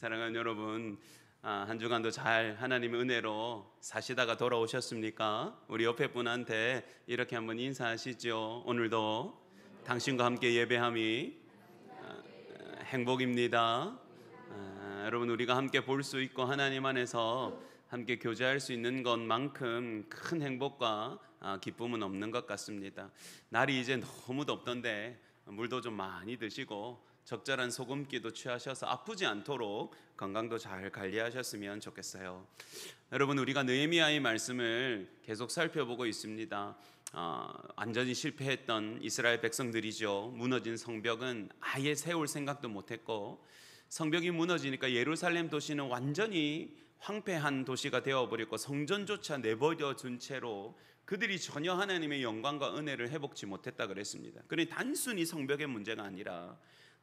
사랑하는 여러분, 한 주간도 잘 하나님의 은혜로 사시다가 돌아오셨습니까? 우리 옆에 분한테 이렇게 한번 인사하시죠. 오늘도 당신과 함께 예배함이 행복입니다. 여러분, 우리가 함께 볼 수 있고 하나님 안에서 함께 교제할 수 있는 것만큼 큰 행복과 기쁨은 없는 것 같습니다. 날이 이제 너무 덥던데 물도 좀 많이 드시고 적절한 소금기도 취하셔서 아프지 않도록 건강도 잘 관리하셨으면 좋겠어요. 여러분, 우리가 느헤미야의 말씀을 계속 살펴보고 있습니다. 완전히 실패했던 이스라엘 백성들이죠. 무너진 성벽은 아예 세울 생각도 못했고, 성벽이 무너지니까 예루살렘 도시는 완전히 황폐한 도시가 되어버렸고 성전조차 내버려 둔 채로 그들이 전혀 하나님의 영광과 은혜를 회복치 못했다 그랬습니다. 그러니 단순히 성벽의 문제가 아니라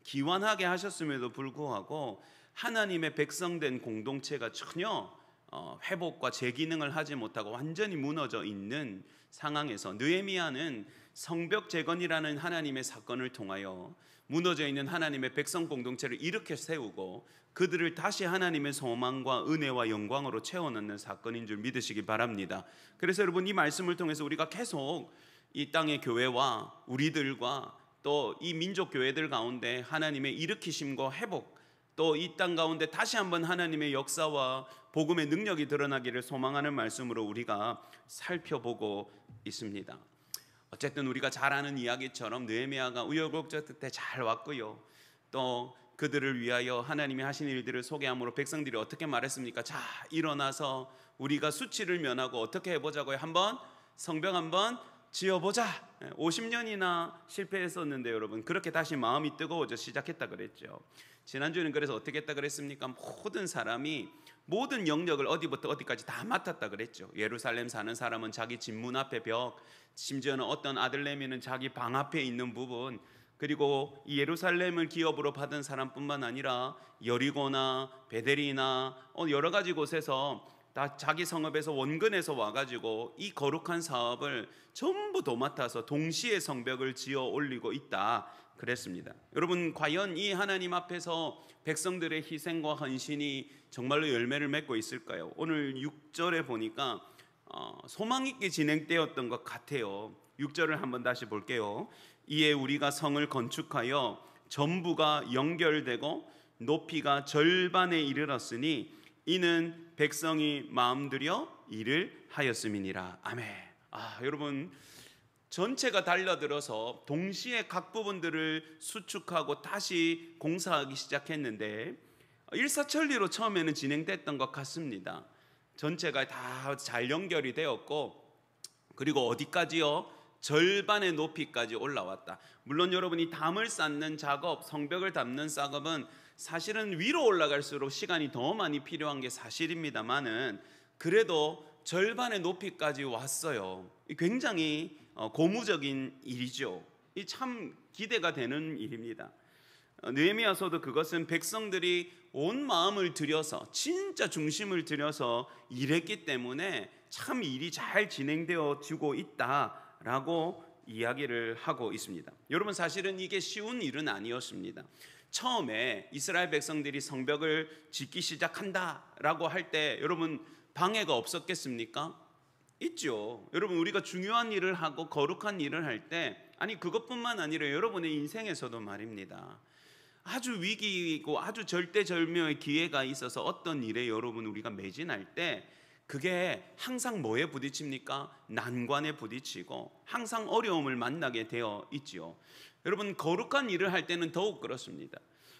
기완하게 하셨음에도 불구하고 하나님의 백성된 공동체가 전혀 회복과 재기능을 하지 못하고 완전히 무너져 있는 상황에서 느헤미야는 성벽 재건이라는 하나님의 사건을 통하여 무너져 있는 하나님의 백성 공동체를 일으켜 세우고 그들을 다시 하나님의 소망과 은혜와 영광으로 채워넣는 사건인 줄 믿으시기 바랍니다. 그래서 여러분, 이 말씀을 통해서 우리가 계속 이 땅의 교회와 우리들과 또 이 민족 교회들 가운데 하나님의 일으키심과 회복, 또 이 땅 가운데 다시 한번 하나님의 역사와 복음의 능력이 드러나기를 소망하는 말씀으로 우리가 살펴보고 있습니다. 어쨌든 우리가 잘 아는 이야기처럼 느헤미야가 우여곡절 끝에 잘 왔고요, 또 그들을 위하여 하나님이 하신 일들을 소개함으로 백성들이 어떻게 말했습니까? 자, 일어나서 우리가 수치를 면하고 어떻게 해보자고요? 한번 성벽 한번 지어보자. 50년이나 실패했었는데 여러분, 그렇게 다시 마음이 뜨거워져 시작했다 그랬죠. 지난주에는 그래서 어떻게 했다 그랬습니까? 모든 사람이 모든 영역을 어디부터 어디까지 다 맡았다 그랬죠. 예루살렘 사는 사람은 자기 집 문 앞에 벽, 심지어는 어떤 아들내미는 자기 방 앞에 있는 부분, 그리고 이 예루살렘을 기업으로 받은 사람뿐만 아니라 여리고나 베델이나 여러 가지 곳에서 다 자기 성읍에서 원근에서 와가지고 이 거룩한 사업을 전부 도맡아서 동시에 성벽을 지어 올리고 있다 그랬습니다. 여러분, 과연 이 하나님 앞에서 백성들의 희생과 헌신이 정말로 열매를 맺고 있을까요? 오늘 6절에 보니까 소망 있게 진행되었던 것 같아요. 6절을 한번 다시 볼게요. 이에 우리가 성을 건축하여 전부가 연결되고 높이가 절반에 이르렀으니 이는 백성이 마음들여 일을 하였음이니라. 아멘. 여러분, 전체가 달려들어서 동시에 각 부분들을 수축하고 다시 공사하기 시작했는데 일사천리로 처음에는 진행됐던 것 같습니다. 전체가 다 잘 연결이 되었고, 그리고 어디까지요? 절반의 높이까지 올라왔다. 물론 여러분이 담을 쌓는 작업, 성벽을 담는 작업은 사실은 위로 올라갈수록 시간이 더 많이 필요한 게 사실입니다만은 그래도 절반의 높이까지 왔어요. 굉장히 고무적인 일이죠. 이 참 기대가 되는 일입니다. 느헤미야서도 그것은 백성들이 온 마음을 들여서 진짜 중심을 들여서 일했기 때문에 참 일이 잘 진행되어지고 있다라고 이야기를 하고 있습니다. 여러분, 사실은 이게 쉬운 일은 아니었습니다. 처음에 이스라엘 백성들이 성벽을 짓기 시작한다라고 할 때 여러분, 방해가 없었겠습니까? 있죠. 여러분, 우리가 중요한 일을 하고 거룩한 일을 할 때, 아니 그것뿐만 아니라 여러분의 인생에서도 말입니다, 아주 위기이고 아주 절대절명의 기회가 있어서 어떤 일에 여러분 우리가 매진할 때 그게 항상 뭐에 부딪힙니까? 난관에 부딪히고 항상 어려움을 만나게 되어 있지요. 여러분, 거룩한 일을 할 때는 더욱 그렇습니다.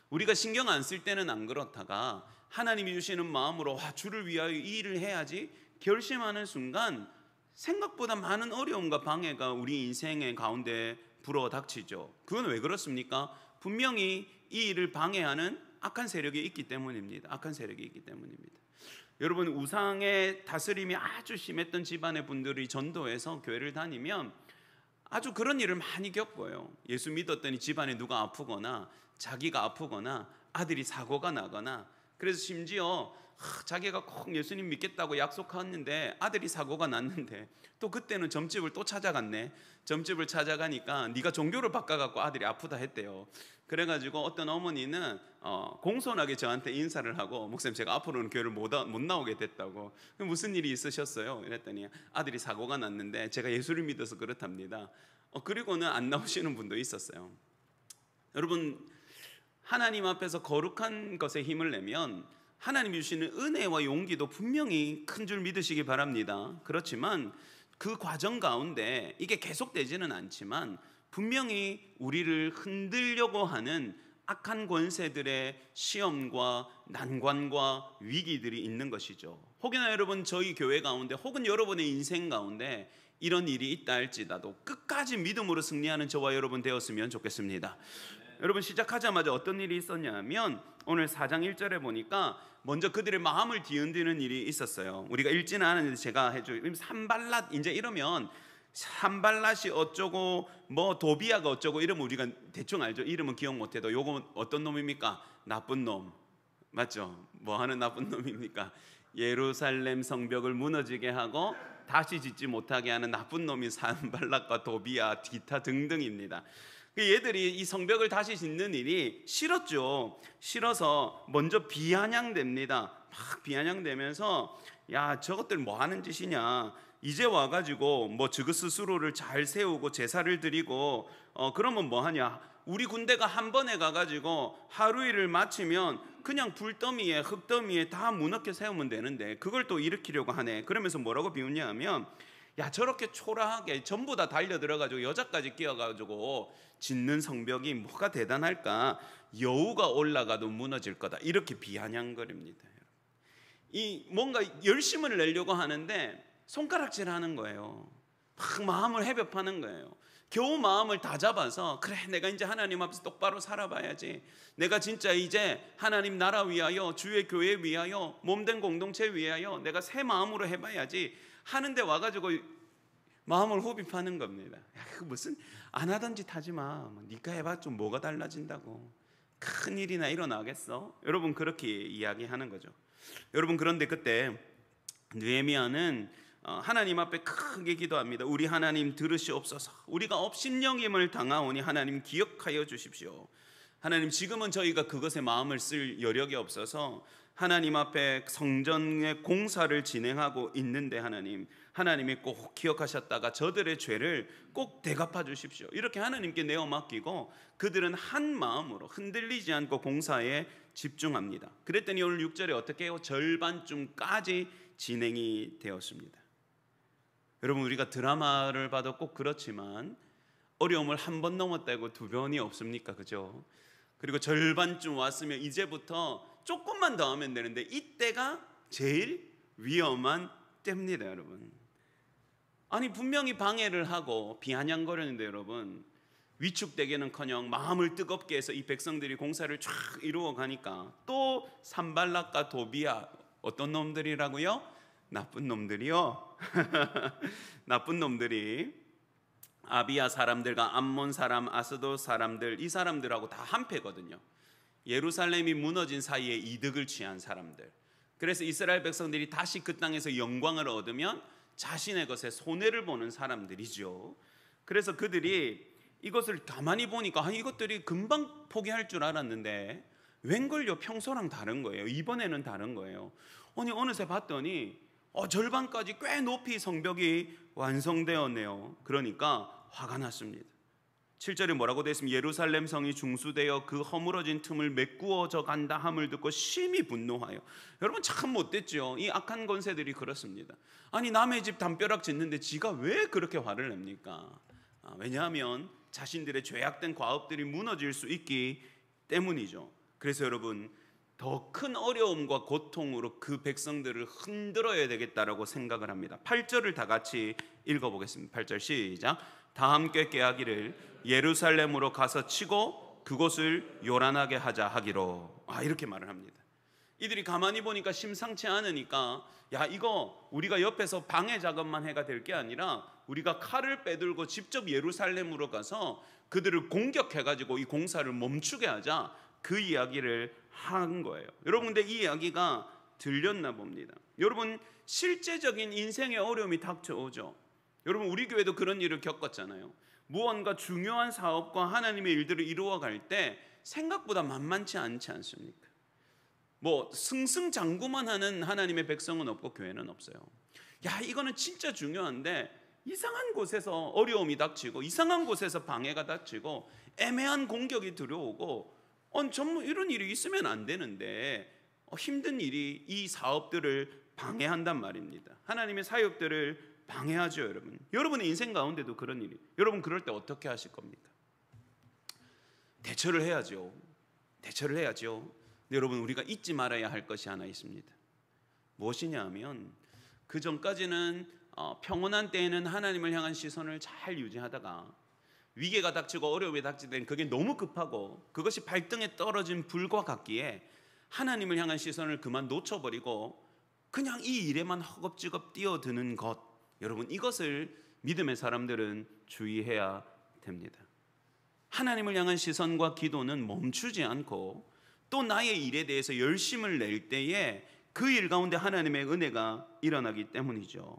우리가 신경 안 쓸 때는 안 그렇다가 하나님이 주시는 마음으로 주를 위하여 이 일을 해야지 결심하는 순간 생각보다 많은 어려움과 방해가 우리 인생의 가운데 불어닥치죠. 그건 왜 그렇습니까? 분명히 이 일을 방해하는 악한 세력이 있기 때문입니다. 악한 세력이 있기 때문입니다. 여러분, 우상의 다스림이 아주 심했던 집안의 분들이 전도해서 교회를 다니면 아주 그런 일을 많이 겪어요. 예수 믿었더니 집안에 누가 아프거나 자기가 아프거나 아들이 사고가 나거나 그래서 심지어 자기가 꼭 예수님 믿겠다고 약속했는데 아들이 사고가 났는데 또 그때는 점집을 또 찾아갔네. 점집을 찾아가니까 네가 종교를 바꿔갖고 아들이 아프다 했대요. 그래가지고 어떤 어머니는 공손하게 저한테 인사를 하고, 목사님 제가 앞으로는 교회를 못 나오게 됐다고. 무슨 일이 있으셨어요? 이랬더니 아들이 사고가 났는데 제가 예수를 믿어서 그렇답니다. 그리고는 안 나오시는 분도 있었어요. 여러분, 하나님 앞에서 거룩한 것에 힘을 내면 하나님이 주시는 은혜와 용기도 분명히 큰 줄 믿으시기 바랍니다. 그렇지만 그 과정 가운데 이게 계속되지는 않지만 분명히 우리를 흔들려고 하는 악한 권세들의 시험과 난관과 위기들이 있는 것이죠. 혹여나 여러분 저희 교회 가운데 혹은 여러분의 인생 가운데 이런 일이 있다 할지라도 끝까지 믿음으로 승리하는 저와 여러분 되었으면 좋겠습니다. 여러분, 시작하자마자 어떤 일이 있었냐면 오늘 4장 1절에 보니까 먼저 그들의 마음을 뒤흔드는 일이 있었어요. 우리가 읽지는 않았는데 제가 해줘요. 산발랏 이제 이러면 산발랏이 어쩌고 뭐 도비아가 어쩌고 이러면 우리가 대충 알죠. 이름은 기억 못해도 요거 어떤 놈입니까? 나쁜 놈 맞죠? 뭐 하는 나쁜 놈입니까? 예루살렘 성벽을 무너지게 하고 다시 짓지 못하게 하는 나쁜 놈이 산발랏과 도비아 기타 등등입니다. 얘들이 이 성벽을 다시 짓는 일이 싫었죠. 싫어서 먼저 비아냥됩니다. 막 비아냥되면서 야 저것들 뭐 하는 짓이냐, 이제 와가지고 뭐 저그 스스로를 잘 세우고 제사를 드리고 그러면 뭐 하냐, 우리 군대가 한 번에 가가지고 하루 일을 마치면 그냥 불더미에 흙더미에 다 무너져 세우면 되는데 그걸 또 일으키려고 하네. 그러면서 뭐라고 비웃냐 하면, 야 저렇게 초라하게 전부 다 달려들어가지고 여자까지 끼어가지고 짓는 성벽이 뭐가 대단할까, 여우가 올라가도 무너질 거다, 이렇게 비아냥거립니다. 이 뭔가 열심을 내려고 하는데 손가락질하는 거예요. 막 마음을 헤벼파는 거예요. 겨우 마음을 다 잡아서 그래 내가 이제 하나님 앞에서 똑바로 살아봐야지, 내가 진짜 이제 하나님 나라 위하여 주의 교회 위하여 몸된 공동체 위하여 내가 새 마음으로 해봐야지 하는데 와가지고 마음을 후비파는 겁니다. 야, 그 무슨 안 하던 짓 하지 마, 네가 해봐 좀 뭐가 달라진다고, 큰 일이나 일어나겠어? 여러분 그렇게 이야기하는 거죠. 여러분 그런데 그때 느헤미야는 하나님 앞에 크게 기도합니다. 우리 하나님 들으시옵소서. 우리가 업신여김을 당하오니 하나님 기억하여 주십시오. 하나님 지금은 저희가 그것에 마음을 쓸 여력이 없어서 하나님 앞에 성전의 공사를 진행하고 있는데 하나님이 꼭 기억하셨다가 저들의 죄를 꼭 대갚아 주십시오. 이렇게 하나님께 내어 맡기고 그들은 한 마음으로 흔들리지 않고 공사에 집중합니다. 그랬더니 오늘 6절에 어떻게 해요? 절반쯤까지 진행이 되었습니다. 여러분 우리가 드라마를 봐도 꼭 그렇지만 어려움을 한 번 넘었다고 두 번이 없습니까? 그죠? 그리고 절반쯤 왔으면 이제부터 조금만 더 하면 되는데 이때가 제일 위험한 때입니다. 여러분, 아니 분명히 방해를 하고 비아냥거리는데 여러분 위축되기는커녕 마음을 뜨겁게 해서 이 백성들이 공사를 쫙 이루어 가니까 또 산발락과 도비아, 어떤 놈들이라고요? 나쁜 놈들이요. 나쁜 놈들이 아비야 사람들과 암몬 사람, 아스돗 사람들, 이 사람들하고 다 한패거든요. 예루살렘이 무너진 사이에 이득을 취한 사람들. 그래서 이스라엘 백성들이 다시 그 땅에서 영광을 얻으면 자신의 것에 손해를 보는 사람들이죠. 그래서 그들이 이것을 가만히 보니까 이것들이 금방 포기할 줄 알았는데 웬걸요, 평소랑 다른 거예요. 이번에는 다른 거예요. 아니 어느새 봤더니 절반까지 꽤 높이 성벽이 완성되었네요. 그러니까 화가 났습니다. 7절에 뭐라고 되어 있으면 예루살렘 성이 중수되어 그 허물어진 틈을 메꾸어져 간다 함을 듣고 심히 분노하여. 여러분 참 못됐죠. 이 악한 권세들이 그렇습니다. 아니 남의 집 담벼락 짓는데 지가 왜 그렇게 화를 냅니까? 왜냐하면 자신들의 죄악된 과업들이 무너질 수 있기 때문이죠. 그래서 여러분 더 큰 어려움과 고통으로 그 백성들을 흔들어야 되겠다라고 생각을 합니다. 8절을 다 같이 읽어보겠습니다. 8절 시작. 다 함께 깨하기를 예루살렘으로 가서 치고 그곳을 요란하게 하자 하기로. 이렇게 말을 합니다. 이들이 가만히 보니까 심상치 않으니까 야 이거 우리가 옆에서 방해 작업만 해가 될 게 아니라 우리가 칼을 빼들고 직접 예루살렘으로 가서 그들을 공격해가지고 이 공사를 멈추게 하자. 그 이야기를 한 거예요. 여러분, 근데 이 이야기가 들렸나 봅니다. 여러분, 실제적인 인생의 어려움이 닥쳐오죠. 여러분, 우리 교회도 그런 일을 겪었잖아요. 무언가 중요한 사업과 하나님의 일들을 이루어갈 때 생각보다 만만치 않지 않습니까? 뭐 승승장구만 하는 하나님의 백성은 없고 교회는 없어요. 야, 이거는 진짜 중요한데 이상한 곳에서 어려움이 닥치고 이상한 곳에서 방해가 닥치고 애매한 공격이 들어오고 전부 이런 일이 있으면 안 되는데 힘든 일이 이 사업들을 방해한단 말입니다. 하나님의 사역들을 방해하죠. 여러분의 인생 가운데도 그런 일이, 여러분 그럴 때 어떻게 하실 겁니까? 대처를 해야죠. 근데 여러분, 우리가 잊지 말아야 할 것이 하나 있습니다. 무엇이냐 하면 그 전까지는 평온한 때에는 하나님을 향한 시선을 잘 유지하다가 위기가 닥치고 어려움이 닥칠 때는 그게 너무 급하고 그것이 발등에 떨어진 불과 같기에 하나님을 향한 시선을 그만 놓쳐버리고 그냥 이 일에만 허겁지겁 뛰어드는 것, 여러분, 이것을 믿음의 사람들은 주의해야 됩니다. 하나님을 향한 시선과 기도는 멈추지 않고 또 나의 일에 대해서 열심을 낼 때에 그 일 가운데 하나님의 은혜가 일어나기 때문이죠.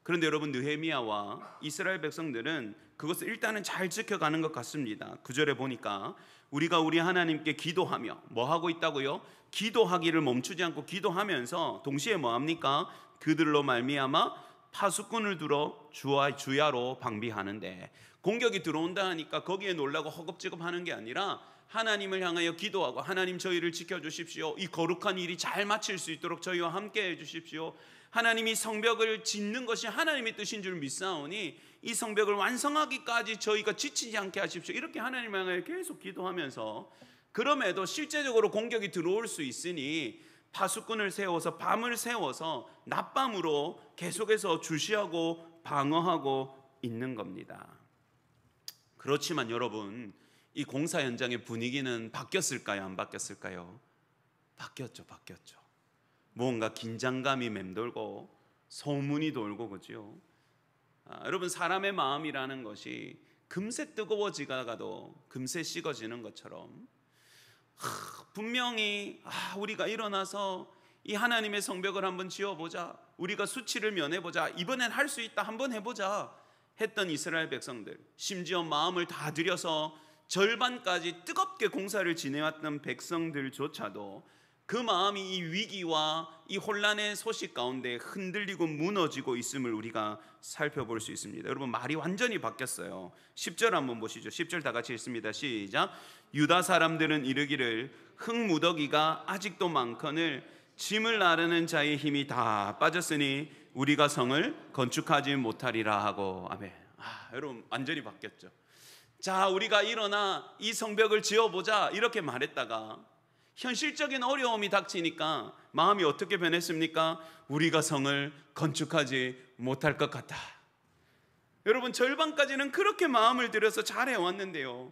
그런데 여러분, 느헤미야와 이스라엘 백성들은 그것을 일단은 잘 지켜가는 것 같습니다. 9절에 보니까 우리가 우리 하나님께 기도하며 뭐 하고 있다고요? 기도하기를 멈추지 않고 기도하면서 동시에 뭐 합니까? 그들로 말미암아 파수꾼을 들어 주야로 방비하는데, 공격이 들어온다 하니까 거기에 놀라고 허겁지겁 하는 게 아니라 하나님을 향하여 기도하고 하나님, 저희를 지켜주십시오. 이 거룩한 일이 잘 마칠 수 있도록 저희와 함께 해주십시오. 하나님이 성벽을 짓는 것이 하나님의 뜻인 줄 믿사오니 이 성벽을 완성하기까지 저희가 지치지 않게 하십시오. 이렇게 하나님을 향하여 계속 기도하면서, 그럼에도 실제적으로 공격이 들어올 수 있으니 파수꾼을 세워서 밤을 새워서 낮밤으로 계속해서 주시하고 방어하고 있는 겁니다. 그렇지만 여러분, 이 공사 현장의 분위기는 바뀌었을까요? 안 바뀌었을까요? 바뀌었죠. 뭔가 긴장감이 맴돌고 소문이 돌고, 그죠? 여러분, 사람의 마음이라는 것이 금세 뜨거워지다가도 금세 식어지는 것처럼 분명히 우리가 일어나서 이 하나님의 성벽을 한번 지어보자, 우리가 수치를 면해보자, 이번엔 할 수 있다, 한번 해보자 했던 이스라엘 백성들, 심지어 마음을 다 들여서 절반까지 뜨겁게 공사를 지내왔던 백성들조차도 그 마음이 이 위기와 이 혼란의 소식 가운데 흔들리고 무너지고 있음을 우리가 살펴볼 수 있습니다. 여러분, 말이 완전히 바뀌었어요. 10절 한번 보시죠. 10절 다 같이 읽습니다. 시작. 유다 사람들은 이르기를 흙무더기가 아직도 많거늘 짐을 나르는 자의 힘이 다 빠졌으니 우리가 성을 건축하지 못하리라 하고. 아멘. 여러분, 완전히 바뀌었죠. 자, 우리가 일어나 이 성벽을 지어보자 이렇게 말했다가 현실적인 어려움이 닥치니까 마음이 어떻게 변했습니까? 우리가 성을 건축하지 못할 것 같다. 여러분, 절반까지는 그렇게 마음을 들여서 잘해왔는데요,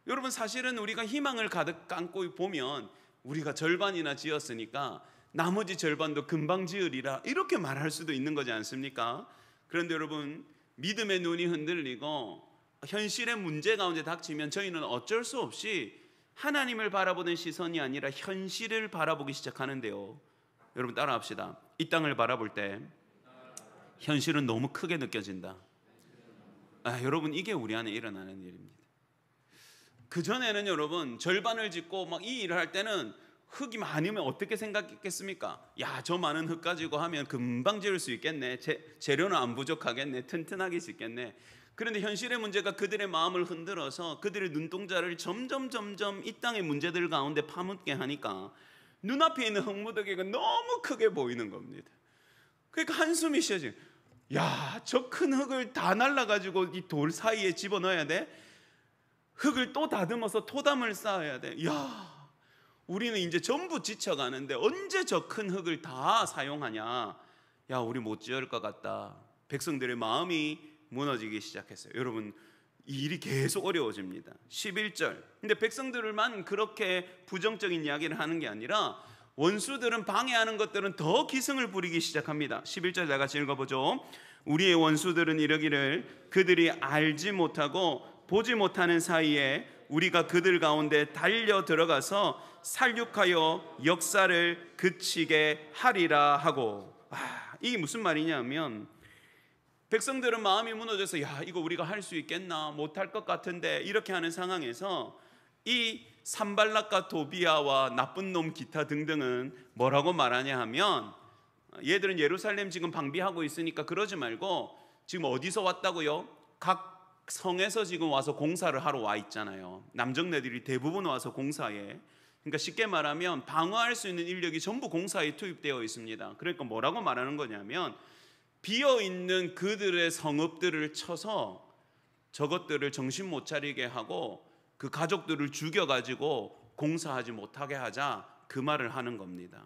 여러분, 사실은 우리가 희망을 가득 안고 보면 우리가 절반이나 지었으니까 나머지 절반도 금방 지으리라 이렇게 말할 수도 있는 거지 않습니까? 그런데 여러분, 믿음의 눈이 흔들리고 현실의 문제 가운데 닥치면 저희는 어쩔 수 없이 하나님을 바라보는 시선이 아니라 현실을 바라보기 시작하는데요, 여러분 따라합시다. 이 땅을 바라볼 때 현실은 너무 크게 느껴진다. 여러분, 이게 우리 안에 일어나는 일입니다. 그전에는 여러분, 절반을 짓고 막 이 일을 할 때는 흙이 많으면 어떻게 생각했겠습니까? 야, 저 많은 흙 가지고 하면 금방 지을 수 있겠네, 재료는 안 부족하겠네, 튼튼하게 짓겠네. 그런데 현실의 문제가 그들의 마음을 흔들어서 그들의 눈동자를 점점 이 땅의 문제들 가운데 파묻게 하니까 눈앞에 있는 흙무더기가 너무 크게 보이는 겁니다. 그러니까 한숨이 쉬어져요. 야, 저 큰 흙을 다 날라가지고 이 돌 사이에 집어넣어야 돼? 흙을 또 다듬어서 토담을 쌓아야 돼? 야, 우리는 이제 전부 지쳐가는데 언제 저 큰 흙을 다 사용하냐? 야, 우리 못 지을 것 같다. 백성들의 마음이 무너지기 시작했어요. 여러분, 이 일이 계속 어려워집니다. 11절. 근데 백성들만 그렇게 부정적인 이야기를 하는 게 아니라 원수들은, 방해하는 것들은 더 기승을 부리기 시작합니다. 11절 다 같이 읽어보죠. 우리의 원수들은 이르기를 그들이 알지 못하고 보지 못하는 사이에 우리가 그들 가운데 달려 들어가서 살육하여 역사를 그치게 하리라 하고. 이게 무슨 말이냐면, 백성들은 마음이 무너져서 야, 이거 우리가 할 수 있겠나, 못할 것 같은데, 이렇게 하는 상황에서 이 산발락과 도비아와 나쁜 놈 기타 등등은 뭐라고 말하냐 하면, 얘들은 예루살렘 지금 방비하고 있으니까 그러지 말고 지금 어디서 왔다고요? 각 성에서 지금 와서 공사를 하러 와 있잖아요. 남정네들이 대부분 와서 공사에, 그러니까 쉽게 말하면 방어할 수 있는 인력이 전부 공사에 투입되어 있습니다. 그러니까 뭐라고 말하는 거냐면, 비어있는 그들의 성읍들을 쳐서 저것들을 정신 못 차리게 하고 그 가족들을 죽여가지고 공사하지 못하게 하자, 그 말을 하는 겁니다.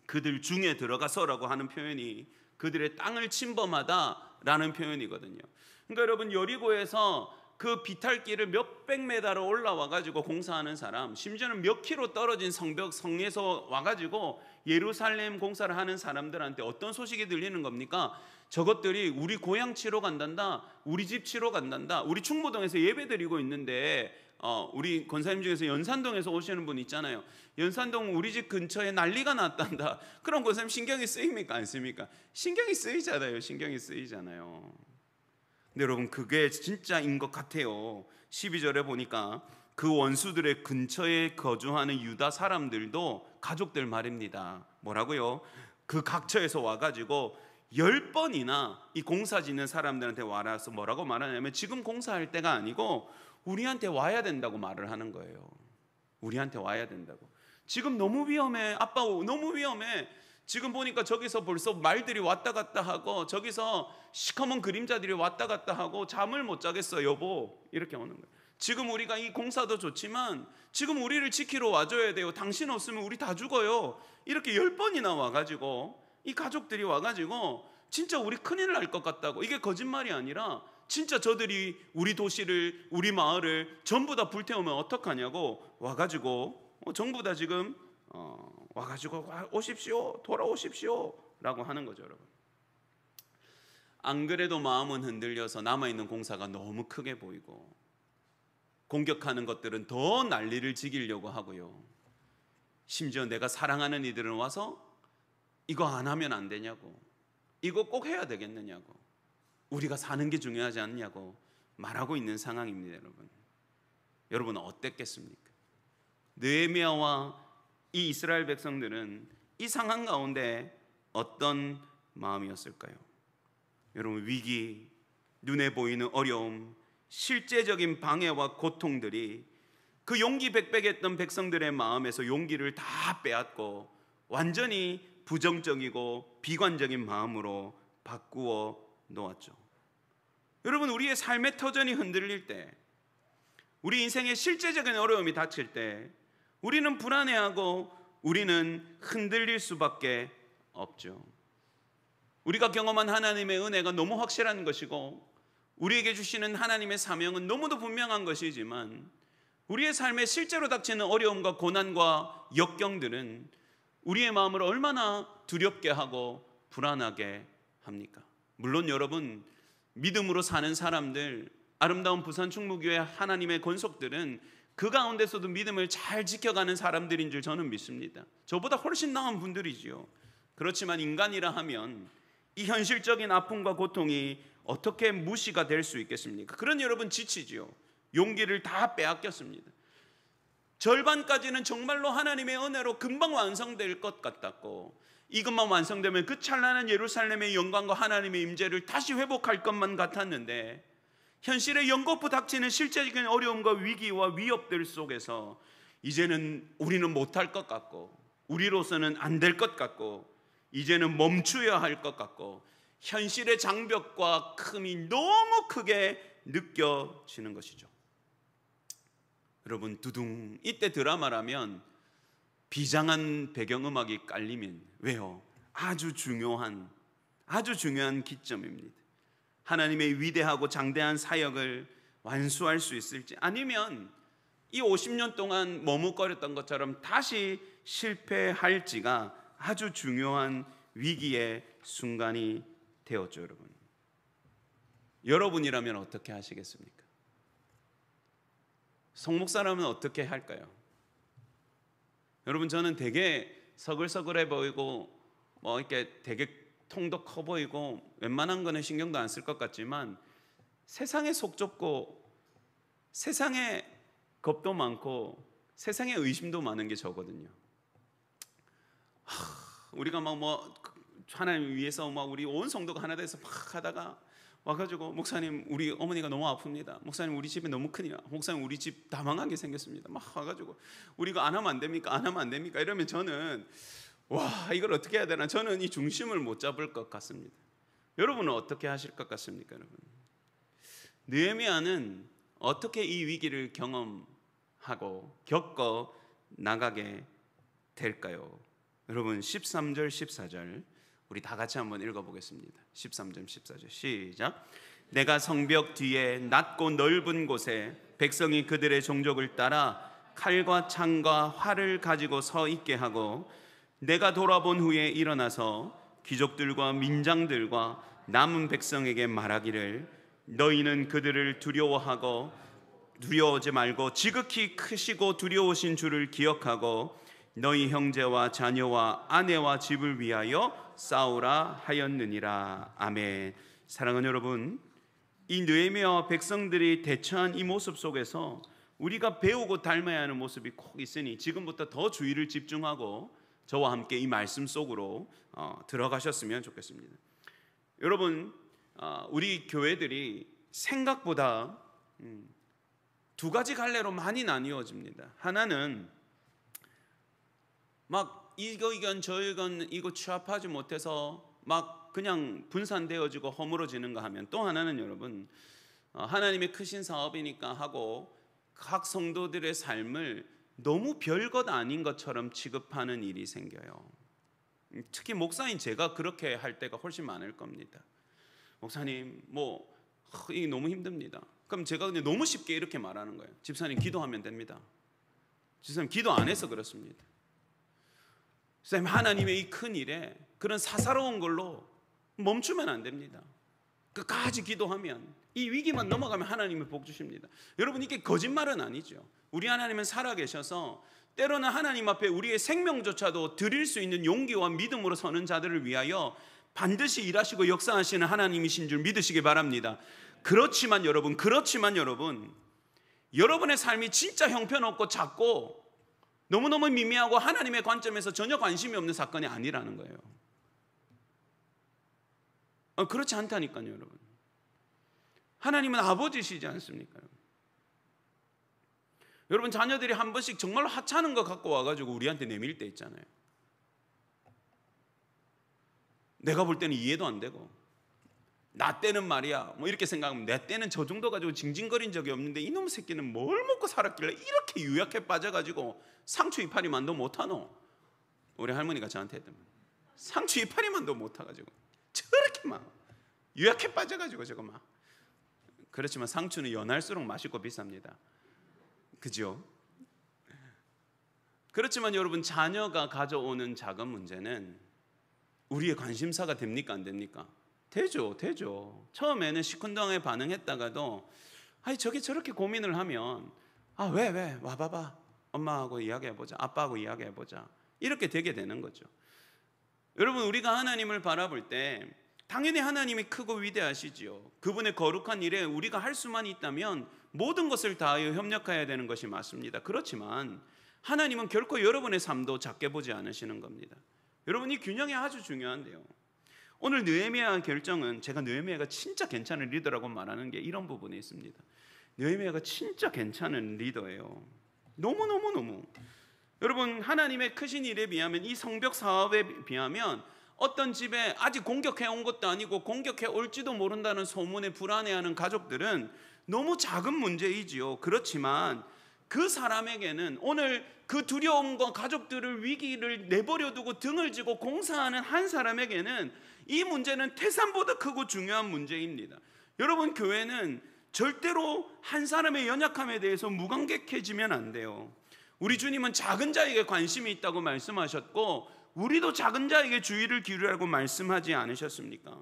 그들 중에 들어가서라고 하는 표현이 그들의 땅을 침범하다라는 표현이거든요. 그러니까 여러분, 여리고에서 그 비탈길을 몇백 메다로 올라와 가지고 공사하는 사람, 심지어는 몇 킬로 떨어진 성에서 와 가지고 예루살렘 공사를 하는 사람들한테 어떤 소식이 들리는 겁니까? 저것들이 우리 고향 치러 간단다, 우리 집 치러 간단다. 우리 충무동에서 예배 드리고 있는데 우리 권사님 중에서 연산동에서 오시는 분 있잖아요. 연산동 우리 집 근처에 난리가 났단다. 그럼 권사님 신경이 쓰입니까? 안 쓰입니까? 신경이 쓰이잖아요. 신경이 쓰이잖아요. 근데 여러분, 그게 진짜인 것 같아요. 12절에 보니까 그 원수들의 근처에 거주하는 유다 사람들도 가족들 말입니다. 뭐라고요? 그 각처에서 와가지고 10번이나 이 공사 짓는 사람들한테 와서 뭐라고 말하냐면, 지금 공사할 때가 아니고 우리한테 와야 된다고 말을 하는 거예요. 우리한테 와야 된다고. 지금 너무 위험해. 아빠 너무 위험해. 지금 보니까 저기서 벌써 말들이 왔다 갔다 하고, 저기서 시커먼 그림자들이 왔다 갔다 하고 잠을 못 자겠어 여보, 이렇게 오는 거예요. 지금 우리가 이 공사도 좋지만 지금 우리를 지키러 와줘야 돼요. 당신 없으면 우리 다 죽어요. 이렇게 10번이나 와가지고, 이 가족들이 와가지고 진짜 우리 큰일 날 것 같다고. 이게 거짓말이 아니라 진짜 저들이 우리 도시를, 우리 마을을 전부 다 불태우면 어떡하냐고 와가지고 전부 다 지금 와가지고 오십시오, 돌아오십시오 라고 하는 거죠. 여러분, 안 그래도 마음은 흔들려서 남아있는 공사가 너무 크게 보이고, 공격하는 것들은 더 난리를 지기려고 하고요. 심지어 내가 사랑하는 이들은 와서 이거 안 하면 안 되냐고, 이거 꼭 해야 되겠느냐고, 우리가 사는 게 중요하지 않냐고 말하고 있는 상황입니다. 여러분 어땠겠습니까? 느헤미야와 이 이스라엘 백성들은 이 상황 가운데 어떤 마음이었을까요? 여러분, 위기, 눈에 보이는 어려움, 실제적인 방해와 고통들이 그 용기 백백했던 백성들의 마음에서 용기를 다 빼앗고 완전히 부정적이고 비관적인 마음으로 바꾸어 놓았죠. 여러분, 우리의 삶의 터전이 흔들릴 때, 우리 인생의 실제적인 어려움이 닥칠 때 우리는 불안해하고 우리는 흔들릴 수밖에 없죠. 우리가 경험한 하나님의 은혜가 너무 확실한 것이고, 우리에게 주시는 하나님의 사명은 너무도 분명한 것이지만, 우리의 삶에 실제로 닥치는 어려움과 고난과 역경들은 우리의 마음을 얼마나 두렵게 하고 불안하게 합니까? 물론 여러분, 믿음으로 사는 사람들, 아름다운 부산 충무교회 하나님의 권속들은 그 가운데서도 믿음을 잘 지켜가는 사람들인 줄 저는 믿습니다. 저보다 훨씬 나은 분들이지요. 그렇지만 인간이라 하면 이 현실적인 아픔과 고통이 어떻게 무시가 될 수 있겠습니까? 그런 여러분 지치지요. 용기를 다 빼앗겼습니다. 절반까지는 정말로 하나님의 은혜로 금방 완성될 것 같았고, 이것만 완성되면 그 찬란한 예루살렘의 영광과 하나님의 임재를 다시 회복할 것만 같았는데, 현실에 연거푸 닥치는 실제적인 어려움과 위기와 위협들 속에서 이제는 우리는 못할 것 같고, 우리로서는 안 될 것 같고, 이제는 멈추어야 할 것 같고, 현실의 장벽과 큼이 너무 크게 느껴지는 것이죠. 여러분, 두둥, 이때 드라마라면 비장한 배경음악이 깔리면, 왜요? 아주 중요한 기점입니다. 하나님의 위대하고 장대한 사역을 완수할 수 있을지, 아니면 이 50년 동안 머뭇거렸던 것처럼 다시 실패할지가 아주 중요한 위기의 순간이 되었죠. 여러분이라면 어떻게 하시겠습니까? 송목사라면 어떻게 할까요? 여러분, 저는 되게 서글서글해 보이고 뭐 이렇게 되게 통도 커 보이고 웬만한 거는 신경도 안 쓸 것 같지만 세상에 속 좁고 세상에 겁도 많고 세상에 의심도 많은 게 저거든요. 우리가 막 뭐 하나님 위해서 막 우리 온 성도가 하나 돼서 막 하다가 와가지고 목사님 우리 어머니가 너무 아픕니다. 목사님 우리 집에 너무 큰일이야. 목사님 우리 집 다 망하게 생겼습니다. 막 와가지고 우리가 안 하면 안 됩니까? 안 하면 안 됩니까? 이러면 저는 와 이걸 어떻게 해야 되나, 저는 이 중심을 못 잡을 것 같습니다. 여러분은 어떻게 하실 것 같습니까? 여러분, 느헤미야는 어떻게 이 위기를 경험하고 겪어 나가게 될까요? 여러분 13절 14절 우리 다 같이 한번 읽어보겠습니다. 13절 14절 시작. 내가 성벽 뒤에 낮고 넓은 곳에 백성이 그들의 종족을 따라 칼과 창과 활을 가지고 서 있게 하고, 내가 돌아본 후에 일어나서 귀족들과 민장들과 남은 백성에게 말하기를 너희는 그들을 두려워하지 말고 지극히 크시고 두려우신 주를 기억하고 너희 형제와 자녀와 아내와 집을 위하여 싸우라 하였느니라. 아멘. 사랑하는 여러분, 이 느헤미야와 백성들이 대처한 이 모습 속에서 우리가 배우고 닮아야 하는 모습이 꼭 있으니 지금부터 더 주의를 집중하고 저와 함께 이 말씀 속으로 들어가셨으면 좋겠습니다. 여러분, 우리 교회들이 생각보다 두 가지 갈래로 많이 나뉘어집니다. 하나는 막 이거 의견 저 의견 이거 취합하지 못해서 막 그냥 분산되어지고 허물어지는가 하면, 또 하나는 여러분 하나님의 크신 사업이니까 하고 각 성도들의 삶을 너무 별것 아닌 것처럼 취급하는 일이 생겨요. 특히 목사인 제가 그렇게 할 때가 훨씬 많을 겁니다. 목사님 이게 너무 힘듭니다. 그럼 제가 그냥 너무 쉽게 이렇게 말하는 거예요. 집사님 기도하면 됩니다. 집사님 기도 안 해서 그렇습니다. 집사님 하나님의 이 큰 일에 그런 사사로운 걸로 멈추면 안 됩니다. 끝까지 기도하면 이 위기만 넘어가면 하나님이 복 주십니다. 여러분, 이게 거짓말은 아니죠. 우리 하나님은 살아계셔서 때로는 하나님 앞에 우리의 생명조차도 드릴 수 있는 용기와 믿음으로 서는 자들을 위하여 반드시 일하시고 역사하시는 하나님이신 줄 믿으시기 바랍니다. 그렇지만 여러분 여러분의 삶이 진짜 형편없고 작고 너무너무 미미하고 하나님의 관점에서 전혀 관심이 없는 사건이 아니라는 거예요. 그렇지 않다니까요. 여러분, 하나님은 아버지시지 않습니까? 여러분, 자녀들이 한 번씩 정말로 하찮은 거 갖고 와가지고 우리한테 내밀 때 있잖아요. 내가 볼 때는 이해도 안 되고, 나 때는 말이야 이렇게 생각하면 내 때는 저 정도 가지고 징징거린 적이 없는데 이놈 새끼는 뭘 먹고 살았길래 이렇게 유약해 빠져가지고 상추 이파리만도 못하노. 우리 할머니가 저한테 했던 상추 이파리만도 못해가지고 저렇게 막 유약해 빠져가지고 저거 막. 그렇지만 상추는 연할수록 맛있고 비쌉니다. 그죠? 그렇지만 여러분, 자녀가 가져오는 작은 문제는 우리의 관심사가 됩니까 안 됩니까? 되죠. 처음에는 시큰둥하게 반응했다가도 저게 저렇게 고민을 하면 왜 와봐봐, 엄마하고 이야기해보자, 아빠하고 이야기해보자, 이렇게 되게 되는 거죠. 여러분, 우리가 하나님을 바라볼 때 당연히 하나님이 크고 위대하시지요. 그분의 거룩한 일에 우리가 할 수만 있다면 모든 것을 다하여 협력해야 되는 것이 맞습니다. 그렇지만 하나님은 결코 여러분의 삶도 작게 보지 않으시는 겁니다. 여러분, 이 균형이 아주 중요한데요. 오늘 느헤미야 결정은, 제가 느헤미야가 진짜 괜찮은 리더라고 말하는 게 이런 부분에 있습니다. 느헤미야가 진짜 괜찮은 리더예요. 너무 여러분, 하나님의 크신 일에 비하면, 이 성벽 사업에 비하면 어떤 집에 아직 공격해 온 것도 아니고 공격해 올지도 모른다는 소문에 불안해하는 가족들은 너무 작은 문제이지요. 그렇지만 그 사람에게는, 오늘 그 두려움과 가족들을 위기를 내버려 두고 등을 지고 공사하는 한 사람에게는 이 문제는 태산보다 크고 중요한 문제입니다. 여러분, 교회는 절대로 한 사람의 연약함에 대해서 무감각해지면 안 돼요. 우리 주님은 작은 자에게 관심이 있다고 말씀하셨고, 우리도 작은 자에게 주의를 기울이라고 말씀하지 않으셨습니까?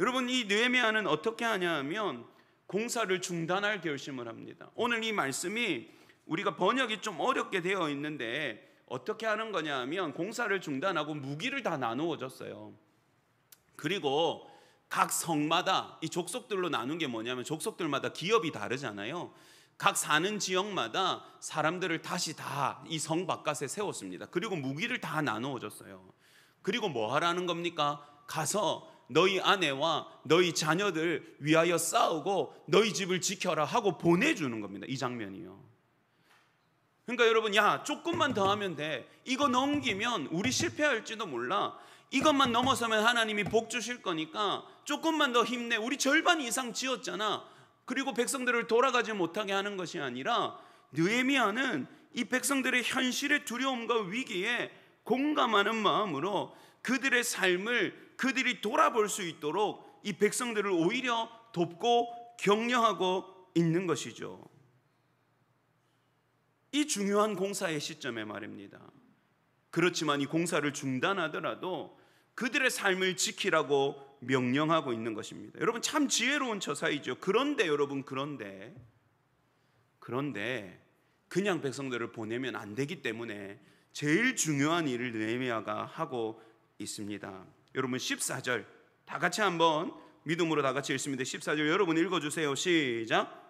여러분, 이 느헤미야는 어떻게 하냐 하면 공사를 중단할 결심을 합니다. 오늘 이 말씀이 우리가 번역이 좀 어렵게 되어 있는데 어떻게 하는 거냐 하면 공사를 중단하고 무기를 다 나누어 줬어요. 그리고 각 성마다 이 족속들로 나눈 게 뭐냐면 족속들마다 기업이 다르잖아요. 각 사는 지역마다 사람들을 다시 다 이 성 바깥에 세웠습니다. 그리고 무기를 다 나누어 줬어요. 그리고 뭐 하라는 겁니까? 가서 너희 아내와 너희 자녀들 위하여 싸우고 너희 집을 지켜라 하고 보내주는 겁니다. 이 장면이요. 그러니까 여러분, 야 조금만 더 하면 돼. 이거 넘기면 우리 실패할지도 몰라. 이것만 넘어서면 하나님이 복 주실 거니까 조금만 더 힘내. 우리 절반 이상 지었잖아. 그리고 백성들을 돌아가지 못하게 하는 것이 아니라 느헤미야는 이 백성들의 현실의 두려움과 위기에 공감하는 마음으로 그들의 삶을 그들이 돌아볼 수 있도록 이 백성들을 오히려 돕고 격려하고 있는 것이죠. 이 중요한 공사의 시점에 말입니다. 그렇지만 이 공사를 중단하더라도 그들의 삶을 지키라고 명령하고 있는 것입니다. 여러분, 참 지혜로운 처사이죠. 그런데 여러분, 그런데 그냥 백성들을 보내면 안 되기 때문에 제일 중요한 일을 느헤미야가 하고 있습니다. 여러분, 14절 다 같이 한번 믿음으로 다 같이 읽습니다. 14절 여러분 읽어주세요. 시작.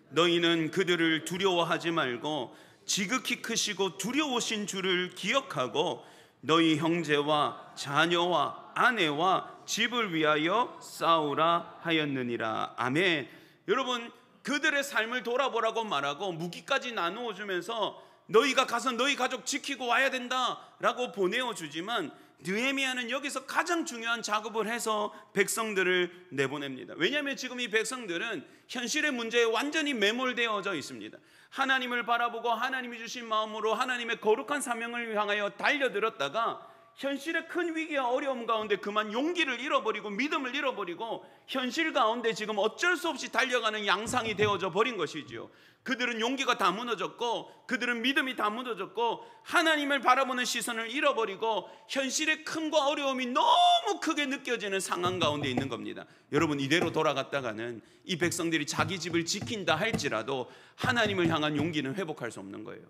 너희는 그들을 두려워하지 말고 지극히 크시고 두려우신 주를 기억하고 너희 형제와 자녀와 아내와 집을 위하여 싸우라 하였느니라. 아멘. 여러분, 그들의 삶을 돌아보라고 말하고 무기까지 나누어 주면서 너희가 가서 너희 가족 지키고 와야 된다라고 보내어 주지만 느헤미야는 여기서 가장 중요한 작업을 해서 백성들을 내보냅니다. 왜냐하면 지금 이 백성들은 현실의 문제에 완전히 매몰되어져 있습니다. 하나님을 바라보고 하나님이 주신 마음으로 하나님의 거룩한 사명을 향하여 달려들었다가 현실의 큰 위기와 어려움 가운데 그만 용기를 잃어버리고 믿음을 잃어버리고 현실 가운데 지금 어쩔 수 없이 달려가는 양상이 되어져 버린 것이지요. 그들은 용기가 다 무너졌고 그들은 믿음이 다 무너졌고 하나님을 바라보는 시선을 잃어버리고 현실의 큰과 어려움이 너무 크게 느껴지는 상황 가운데 있는 겁니다. 여러분, 이대로 돌아갔다가는 이 백성들이 자기 집을 지킨다 할지라도 하나님을 향한 용기는 회복할 수 없는 거예요.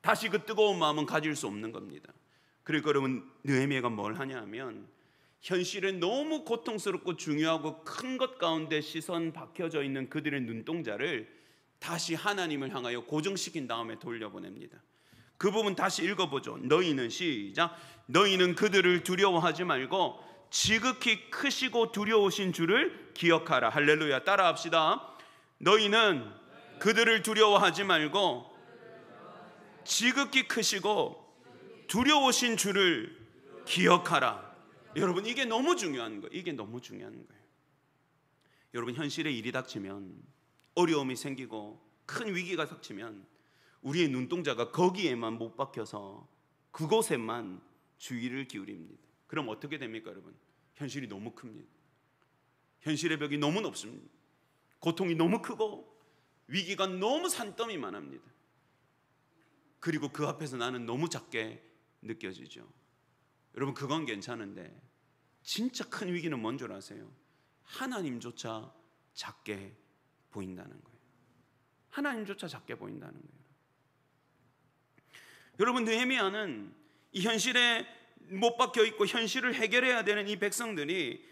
다시 그 뜨거운 마음은 가질 수 없는 겁니다. 그러니까 여러분, 느헤미야가 뭘 하냐 하면 현실에 너무 고통스럽고 중요하고 큰 것 가운데 시선 박혀져 있는 그들의 눈동자를 다시 하나님을 향하여 고정시킨 다음에 돌려보냅니다. 그 부분 다시 읽어보죠. 너희는 시작. 너희는 그들을 두려워하지 말고 지극히 크시고 두려우신 주를 기억하라. 할렐루야. 따라합시다. 너희는 그들을 두려워하지 말고 지극히 크시고 두려우신 주를 기억하라. 여러분, 이게 너무 중요한 거예요. 이게 너무 중요한 거예요. 여러분, 현실에 일이 닥치면 어려움이 생기고 큰 위기가 닥치면 우리의 눈동자가 거기에만 못 박혀서 그곳에만 주의를 기울입니다. 그럼 어떻게 됩니까, 여러분? 현실이 너무 큽니다. 현실의 벽이 너무 높습니다. 고통이 너무 크고 위기가 너무 산더미만 합니다. 그리고 그 앞에서 나는 너무 작게 느껴지죠. 여러분, 그건 괜찮은데 진짜 큰 위기는 뭔 줄 아세요? 하나님조차 작게 보인다는 거예요. 하나님조차 작게 보인다는 거예요. 여러분, 느헤미야는 이 현실에 못 박혀 있고 현실을 해결해야 되는 이 백성들이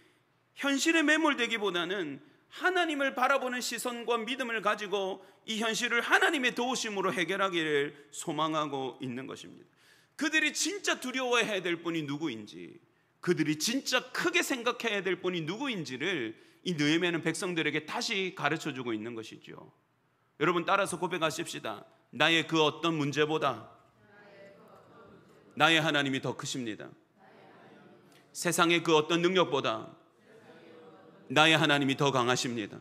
현실에 매몰되기보다는 하나님을 바라보는 시선과 믿음을 가지고 이 현실을 하나님의 도우심으로 해결하기를 소망하고 있는 것입니다. 그들이 진짜 두려워해야 될 분이 누구인지, 그들이 진짜 크게 생각해야 될 분이 누구인지를 이 느헤미야는 백성들에게 다시 가르쳐주고 있는 것이죠. 여러분, 따라서 고백하십시다. 나의 그 어떤 문제보다 나의 하나님이 더 크십니다. 세상의 그 어떤 능력보다 나의 하나님이 더 강하십니다.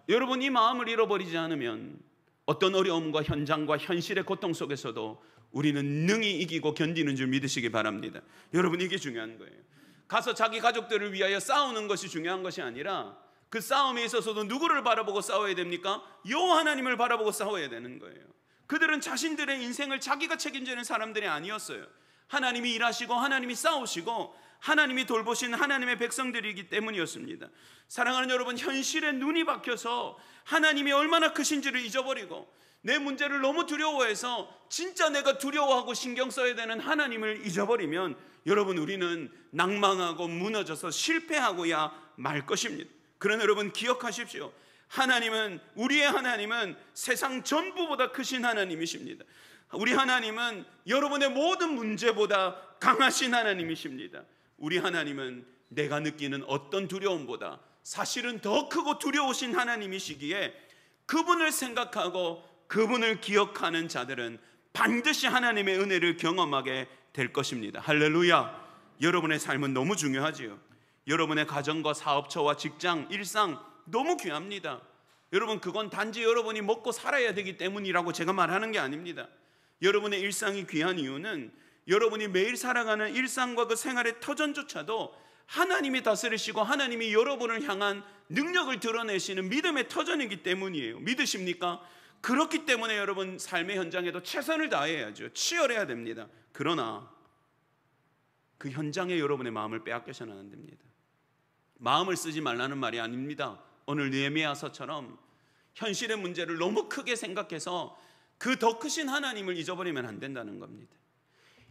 여러분, 이 마음을 잃어버리지 않으면 어떤 어려움과 현장과 현실의 고통 속에서도 우리는 능히 이기고 견디는 줄 믿으시기 바랍니다. 여러분, 이게 중요한 거예요. 가서 자기 가족들을 위하여 싸우는 것이 중요한 것이 아니라 그 싸움에 있어서도 누구를 바라보고 싸워야 됩니까? 여호와 하나님을 바라보고 싸워야 되는 거예요. 그들은 자신들의 인생을 자기가 책임지는 사람들이 아니었어요. 하나님이 일하시고 하나님이 싸우시고 하나님이 돌보신 하나님의 백성들이기 때문이었습니다. 사랑하는 여러분, 현실에 눈이 박혀서 하나님이 얼마나 크신지를 잊어버리고 내 문제를 너무 두려워해서 진짜 내가 두려워하고 신경 써야 되는 하나님을 잊어버리면 여러분, 우리는 낭망하고 무너져서 실패하고야 말 것입니다. 그러나 여러분, 기억하십시오. 하나님은, 우리의 하나님은 세상 전부보다 크신 하나님이십니다. 우리 하나님은 여러분의 모든 문제보다 강하신 하나님이십니다. 우리 하나님은 내가 느끼는 어떤 두려움보다 사실은 더 크고 두려우신 하나님이시기에 그분을 생각하고 그분을 기억하는 자들은 반드시 하나님의 은혜를 경험하게 될 것입니다. 할렐루야. 여러분의 삶은 너무 중요하지요. 여러분의 가정과 사업처와 직장, 일상 너무 귀합니다. 여러분, 그건 단지 여러분이 먹고 살아야 되기 때문이라고 제가 말하는 게 아닙니다. 여러분의 일상이 귀한 이유는 여러분이 매일 살아가는 일상과 그 생활의 터전조차도 하나님이 다스리시고 하나님이 여러분을 향한 능력을 드러내시는 믿음의 터전이기 때문이에요. 믿으십니까? 그렇기 때문에 여러분, 삶의 현장에도 최선을 다해야죠. 치열해야 됩니다. 그러나 그 현장에 여러분의 마음을 빼앗겨서는 안 됩니다. 마음을 쓰지 말라는 말이 아닙니다. 오늘 느헤미야서처럼 현실의 문제를 너무 크게 생각해서 그 더 크신 하나님을 잊어버리면 안 된다는 겁니다.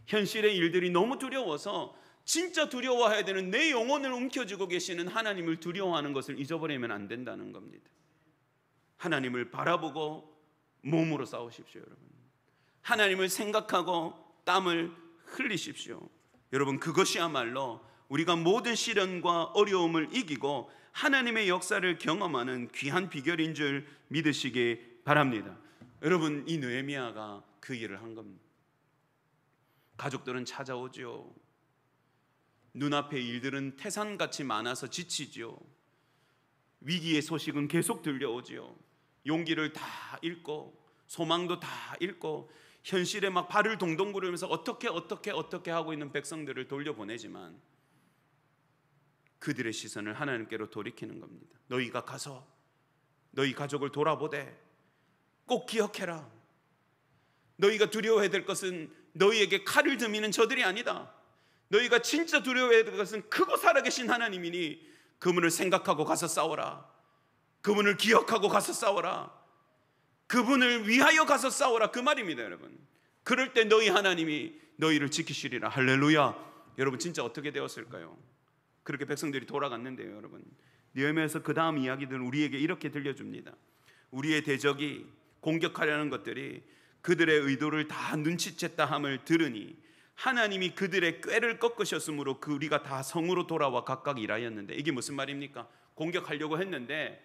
현실의 일들이 너무 두려워서 진짜 두려워해야 되는 내 영혼을 움켜쥐고 계시는 하나님을 두려워하는 것을 잊어버리면 안 된다는 겁니다. 하나님을 바라보고 몸으로 싸우십시오. 여러분, 하나님을 생각하고 땀을 흘리십시오. 여러분, 그것이야말로 우리가 모든 시련과 어려움을 이기고 하나님의 역사를 경험하는 귀한 비결인 줄 믿으시기 바랍니다. 여러분, 이 느헤미야가 그 일을 한 겁니다. 가족들은 찾아오죠. 눈앞의 일들은 태산같이 많아서 지치죠. 위기의 소식은 계속 들려오죠. 용기를 다 잃고 소망도 다 잃고 현실에 막 발을 동동 구르면서 어떻게 하고 있는 백성들을 돌려보내지만 그들의 시선을 하나님께로 돌이키는 겁니다. 너희가 가서 너희 가족을 돌아보되 꼭 기억해라. 너희가 두려워해야 될 것은 너희에게 칼을 들미는 저들이 아니다. 너희가 진짜 두려워해야 될 것은 크고 살아계신 하나님이니 그분을 생각하고 가서 싸워라. 그분을 기억하고 가서 싸워라. 그분을 위하여 가서 싸워라. 그 말입니다, 여러분. 그럴 때 너희 하나님이 너희를 지키시리라. 할렐루야. 여러분, 진짜 어떻게 되었을까요? 그렇게 백성들이 돌아갔는데요, 여러분. 느헤미야서 그 다음 이야기들은 우리에게 이렇게 들려줍니다. 우리의 대적이 공격하려는 것들이 그들의 의도를 다 눈치챘다 함을 들으니 하나님이 그들의 꾀를 꺾으셨으므로 우리가 다 성으로 돌아와 각각 일하였는데, 이게 무슨 말입니까? 공격하려고 했는데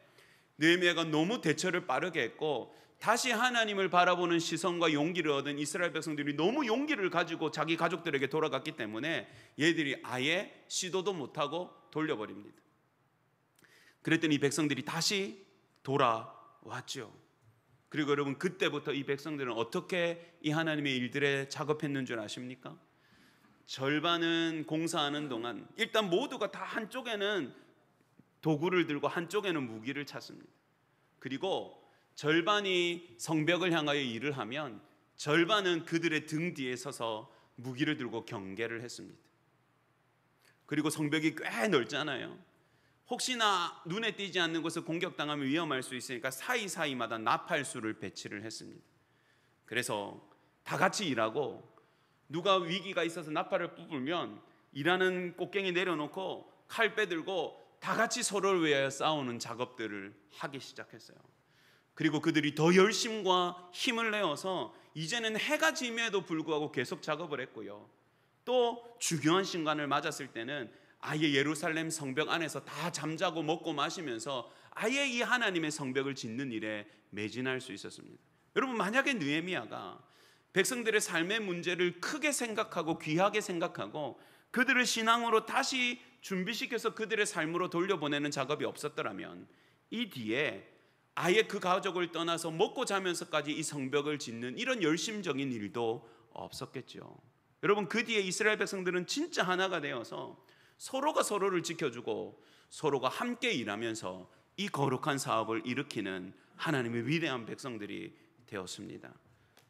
느헤미야가 너무 대처를 빠르게 했고 다시 하나님을 바라보는 시선과 용기를 얻은 이스라엘 백성들이 너무 용기를 가지고 자기 가족들에게 돌아갔기 때문에 얘들이 아예 시도도 못하고 돌려버립니다. 그랬더니 이 백성들이 다시 돌아왔죠. 그리고 여러분, 그때부터 이 백성들은 어떻게 이 하나님의 일들에 작업했는 줄 아십니까? 절반은 공사하는 동안 일단 모두가 다 한쪽에는 도구를 들고 한쪽에는 무기를 찾습니다. 그리고 절반이 성벽을 향하여 일을 하면 절반은 그들의 등 뒤에 서서 무기를 들고 경계를 했습니다. 그리고 성벽이 꽤 넓잖아요. 혹시나 눈에 띄지 않는 곳을 공격당하면 위험할 수 있으니까 사이사이마다 나팔수를 배치를 했습니다. 그래서 다 같이 일하고 누가 위기가 있어서 나팔을 뿜으면 일하는 꽃갱이 내려놓고 칼 빼들고 다 같이 서로를 위하여 싸우는 작업들을 하기 시작했어요. 그리고 그들이 더 열심과 힘을 내어서 이제는 해가 짐에도 불구하고 계속 작업을 했고요. 또 중요한 순간을 맞았을 때는 아예 예루살렘 성벽 안에서 다 잠자고 먹고 마시면서 아예 이 하나님의 성벽을 짓는 일에 매진할 수 있었습니다. 여러분, 만약에 느헤미야가 백성들의 삶의 문제를 크게 생각하고 귀하게 생각하고 그들을 신앙으로 다시 준비시켜서 그들의 삶으로 돌려보내는 작업이 없었더라면 이 뒤에 아예 그 가족을 떠나서 먹고 자면서까지 이 성벽을 짓는 이런 열심적인 일도 없었겠죠. 여러분, 그 뒤에 이스라엘 백성들은 진짜 하나가 되어서 서로가 서로를 지켜주고 서로가 함께 일하면서 이 거룩한 사업을 일으키는 하나님의 위대한 백성들이 되었습니다.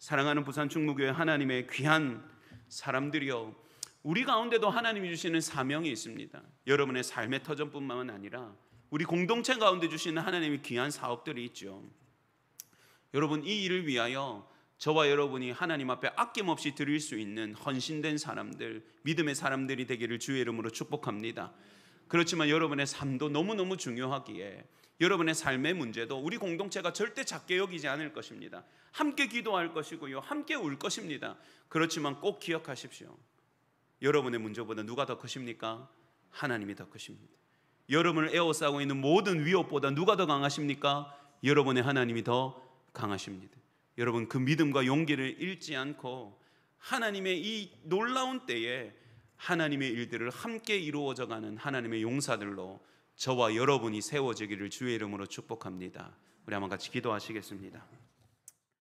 사랑하는 부산 충무교회 하나님의 귀한 사람들이여, 우리 가운데도 하나님이 주시는 사명이 있습니다. 여러분의 삶의 터전뿐만 아니라 우리 공동체 가운데 주시는 하나님의 귀한 사업들이 있죠. 여러분, 이 일을 위하여 저와 여러분이 하나님 앞에 아낌없이 드릴 수 있는 헌신된 사람들, 믿음의 사람들이 되기를 주의 이름으로 축복합니다. 그렇지만 여러분의 삶도 너무너무 중요하기에 여러분의 삶의 문제도 우리 공동체가 절대 작게 여기지 않을 것입니다. 함께 기도할 것이고요, 함께 울 것입니다. 그렇지만 꼭 기억하십시오. 여러분의 문제보다 누가 더 크십니까? 하나님이 더 크십니다. 여러분을 에워싸고 있는 모든 위협보다 누가 더 강하십니까? 여러분의 하나님이 더 강하십니다. 여러분, 그 믿음과 용기를 잃지 않고 하나님의 이 놀라운 때에 하나님의 일들을 함께 이루어져가는 하나님의 용사들로 저와 여러분이 세워지기를 주의 이름으로 축복합니다. 우리 한번 같이 기도하시겠습니다.